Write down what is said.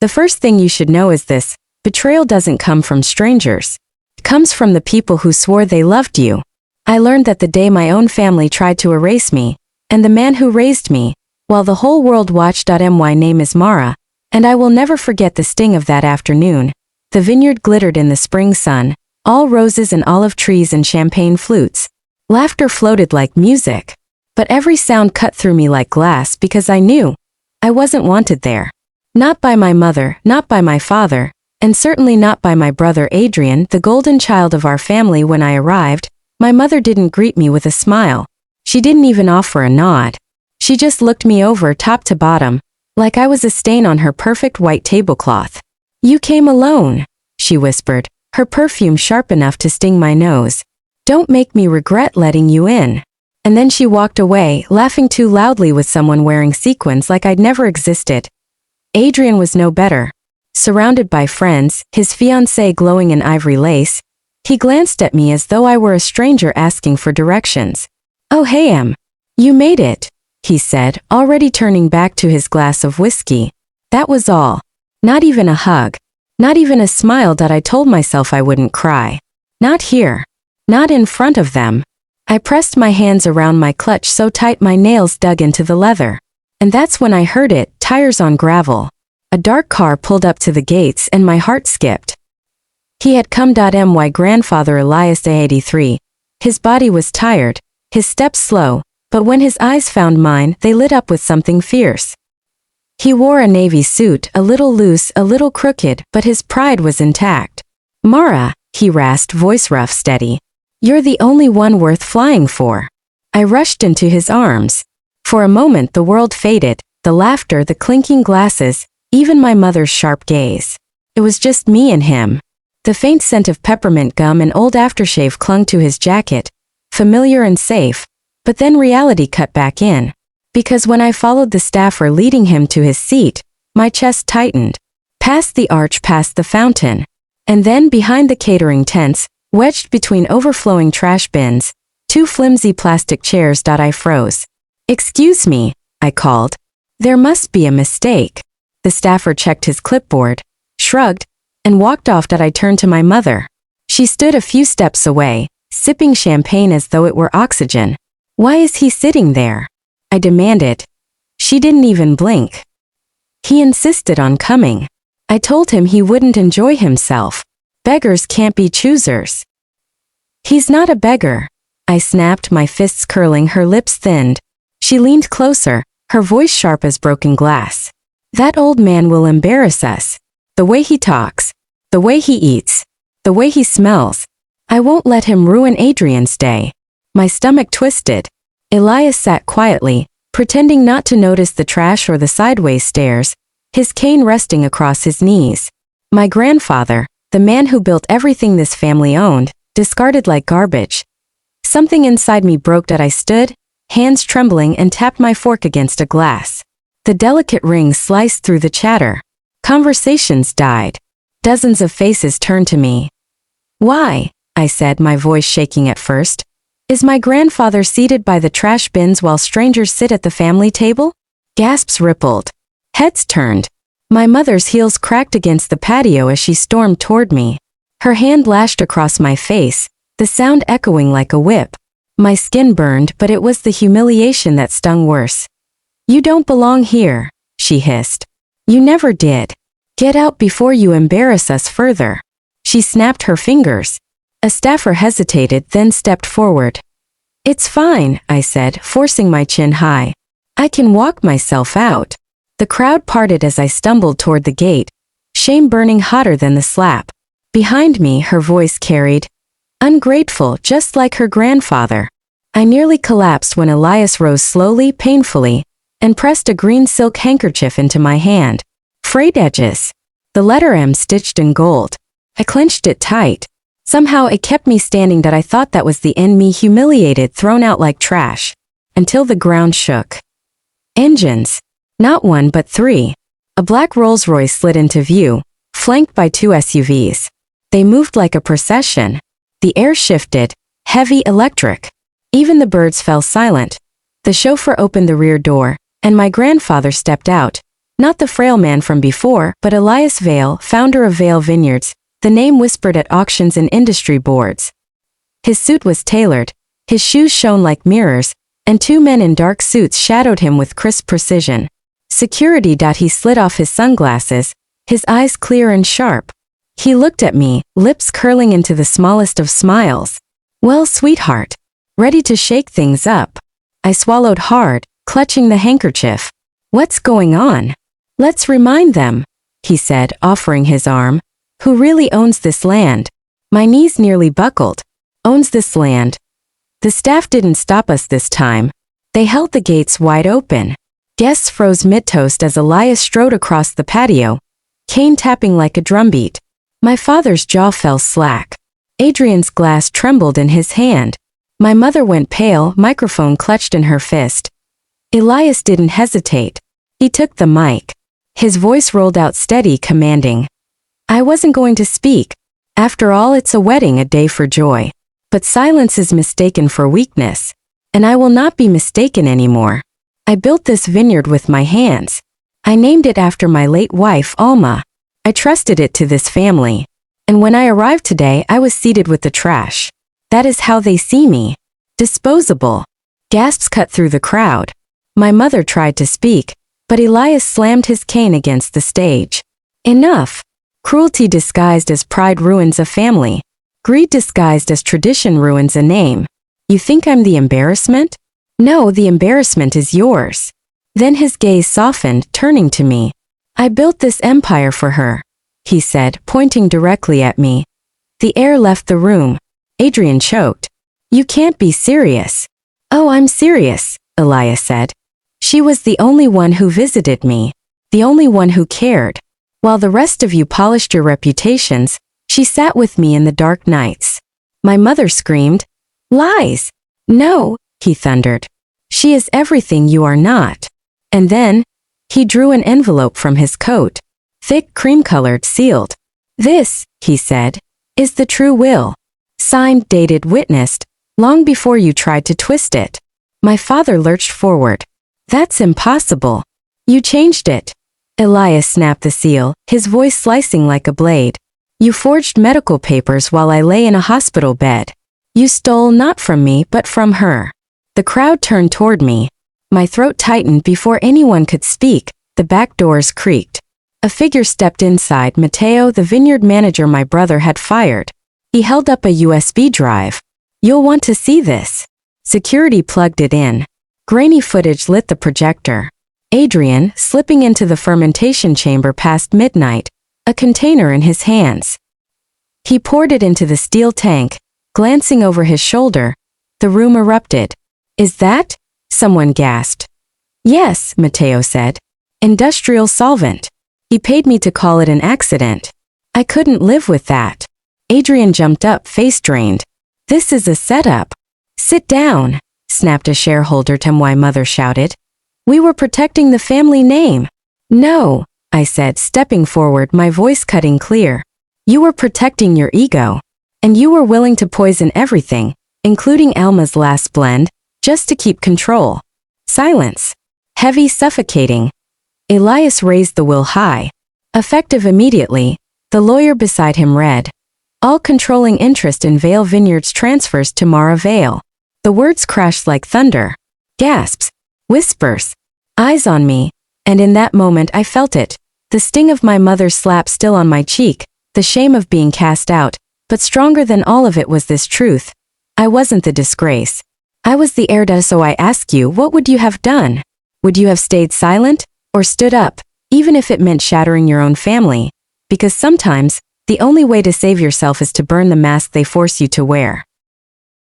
The first thing you should know is this: betrayal doesn't come from strangers. It comes from the people who swore they loved you. I learned that the day my own family tried to erase me, and the man who raised me, while the whole world watched. My name is Mara, and I will never forget the sting of that afternoon. The vineyard glittered in the spring sun, all roses and olive trees and champagne flutes. Laughter floated like music. But every sound cut through me like glass because I knew I wasn't wanted there. Not by my mother, not by my father, and certainly not by my brother Adrian, the golden child of our family. When I arrived, my mother didn't greet me with a smile. She didn't even offer a nod. She just looked me over top to bottom, like I was a stain on her perfect white tablecloth. "You came alone," she whispered, her perfume sharp enough to sting my nose. "Don't make me regret letting you in." And then she walked away, laughing too loudly with someone wearing sequins like I'd never existed. Adrian was no better. Surrounded by friends, his fiancée glowing in ivory lace, he glanced at me as though I were a stranger asking for directions. "Oh hey you made it," he said, already turning back to his glass of whiskey. That was all. Not even a hug. Not even a smile. That I told myself I wouldn't cry. Not here. Not in front of them. I pressed my hands around my clutch so tight my nails dug into the leather. And that's when I heard it, tires on gravel. A dark car pulled up to the gates and my heart skipped. He had come. My grandfather Elias, 83. His body was tired, his steps slow, but when his eyes found mine, they lit up with something fierce. He wore a navy suit, a little loose, a little crooked, but his pride was intact. "Mara," he rasped, voice rough, steady. "You're the only one worth flying for." I rushed into his arms. For a moment the world faded, the laughter, the clinking glasses, even my mother's sharp gaze. It was just me and him. The faint scent of peppermint gum and old aftershave clung to his jacket, familiar and safe, but then reality cut back in. Because when I followed the staffer leading him to his seat, my chest tightened. Past the arch, past the fountain. And then behind the catering tents, wedged between overflowing trash bins, two flimsy plastic chairs. I froze. "Excuse me," I called. "There must be a mistake." The staffer checked his clipboard, shrugged, and walked off. I turned to my mother. She stood a few steps away, sipping champagne as though it were oxygen. "Why is he sitting there?" I demanded. She didn't even blink. "He insisted on coming. I told him he wouldn't enjoy himself. Beggars can't be choosers." "He's not a beggar," I snapped, my fists curling, her lips thinned. She leaned closer, her voice sharp as broken glass. "That old man will embarrass us. The way he talks, the way he eats, the way he smells. I won't let him ruin Adrian's day." My stomach twisted. Elias sat quietly, pretending not to notice the trash or the sideways stares, his cane resting across his knees. My grandfather, the man who built everything this family owned, discarded like garbage. Something inside me broke. I stood, hands trembling, and tapped my fork against a glass. The delicate ring sliced through the chatter. Conversations died. Dozens of faces turned to me. "Why?" I said, my voice shaking at first. "Is my grandfather seated by the trash bins while strangers sit at the family table?" Gasps rippled. Heads turned. My mother's heels cracked against the patio as she stormed toward me. Her hand lashed across my face, the sound echoing like a whip. My skin burned, but it was the humiliation that stung worse. "You don't belong here," she hissed. "You never did. Get out before you embarrass us further." She snapped her fingers. A staffer hesitated, then stepped forward. "It's fine," I said, forcing my chin high. "I can walk myself out." The crowd parted as I stumbled toward the gate, shame burning hotter than the slap. Behind me, her voice carried, "Ungrateful, just like her grandfather." I nearly collapsed when Elias rose slowly, painfully, and pressed a green silk handkerchief into my hand. Frayed edges. The letter M stitched in gold. I clenched it tight. Somehow it kept me standing. I thought that was the end, me humiliated, thrown out like trash. Until the ground shook. Engines. Not one but three. A black Rolls-Royce slid into view, flanked by two SUVs. They moved like a procession. The air shifted, heavy, electric. Even the birds fell silent. The chauffeur opened the rear door, and my grandfather stepped out, Not the frail man from before, but Elias Vale, founder of Vale Vineyards, the name whispered at auctions and industry boards. His suit was tailored, his shoes shone like mirrors, and two men in dark suits shadowed him with crisp precision. Security. He slid off his sunglasses, his eyes clear and sharp. He looked at me, lips curling into the smallest of smiles. Well, sweetheart. Ready to shake things up? I swallowed hard, clutching the handkerchief. What's going on? Let's remind them, he said, offering his arm. Who really owns this land? My knees nearly buckled. Owns this land. The staff didn't stop us this time. They held the gates wide open. Guests froze mid-toast as Elias strode across the patio, cane tapping like a drumbeat. My father's jaw fell slack. Adrian's glass trembled in his hand. My mother went pale, microphone clutched in her fist. Elias didn't hesitate. He took the mic. His voice rolled out steady, commanding. I wasn't going to speak. After all, it's a wedding, a day for joy. But silence is mistaken for weakness. And I will not be mistaken anymore. I built this vineyard with my hands. I named it after my late wife, Alma. I trusted it to this family. And when I arrived today, I was seated with the trash. That is how they see me. Disposable. Gasps cut through the crowd. My mother tried to speak, but Elias slammed his cane against the stage. Enough. Cruelty disguised as pride ruins a family. Greed disguised as tradition ruins a name. You think I'm the embarrassment? No, the embarrassment is yours. Then his gaze softened, turning to me. I built this empire for her, he said, pointing directly at me. The air left the room. Adrian choked. You can't be serious. Oh, I'm serious, Elias said. She was the only one who visited me. The only one who cared. While the rest of you polished your reputations, she sat with me in the dark nights. My mother screamed. Lies. No, he thundered. She is everything you are not. And then, he drew an envelope from his coat. Thick, cream-colored, sealed. This, he said, is the true will. Signed, dated, witnessed, long before you tried to twist it. My father lurched forward. That's impossible. You changed it. Elias snapped the seal, his voice slicing like a blade. You forged medical papers while I lay in a hospital bed. You stole not from me but from her. The crowd turned toward me. My throat tightened before anyone could speak. The back doors creaked. A figure stepped inside. Mateo, the vineyard manager my brother had fired. He held up a USB drive. You'll want to see this. Security plugged it in. Grainy footage lit the projector. Adrian, slipping into the fermentation chamber past midnight, a container in his hands. He poured it into the steel tank, glancing over his shoulder. The room erupted. Is that? Someone gasped. Yes, Mateo said. Industrial solvent. He paid me to call it an accident. I couldn't live with that. Adrian jumped up, face drained. This is a setup. Sit down, snapped a shareholder. My mother shouted. We were protecting the family name. No, I said, stepping forward, my voice cutting clear. You were protecting your ego. And you were willing to poison everything, including Alma's last blend, just to keep control. Silence. Heavy, suffocating. Elias raised the will high. Effective immediately, the lawyer beside him read. All controlling interest in Vale Vineyards transfers to Mara Vale. The words crashed like thunder. Gasps. Whispers. Eyes on me. And in that moment I felt it. The sting of my mother's slap still on my cheek. The shame of being cast out. But stronger than all of it was this truth. I wasn't the disgrace. I was the heir. So I ask you, what would you have done? Would you have stayed silent? Or stood up, even if it meant shattering your own family? Because sometimes, the only way to save yourself is to burn the mask they force you to wear.